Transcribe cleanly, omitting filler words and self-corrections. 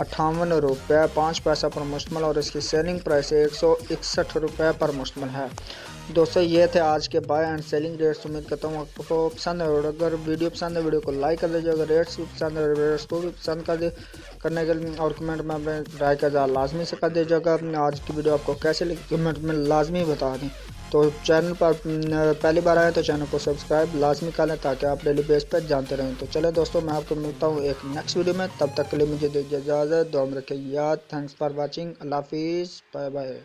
58 रुपये 5 पैसा पर मुश्तमिल और इसकी सेलिंग प्राइस 161 रुपये पर मुश्तमिल है। दोस्तों ये थे आज के बाय एंड सेलिंग रेट्स। उम्मीद करता हूँ आपको पसंद है, और अगर वीडियो पसंद है वीडियो को लाइक कर दीजिए, अगर रेट्स भी पसंद है रेट्स को भी पसंद करने के लिए, और कमेंट में अपने राय का इज़हार लाजमी से कर दीजिएगा। आज की वीडियो आपको कैसे लगी कमेंट में लाजमी बता दें। तो चैनल पर पहली बार आए तो चैनल को सब्सक्राइब लाजमी कर लें ताकि आप डेली बेस पर जानते रहें। तो चले दोस्तों, मैं आपको मिलता हूँ एक नेक्स्ट वीडियो में, तब तक के लिए मुझे दीजिए इजाज़त, दुआ में रखिए याद। थैंक्स फॉर वाचिंग, अल्लाह हाफिज़, बाय बाय।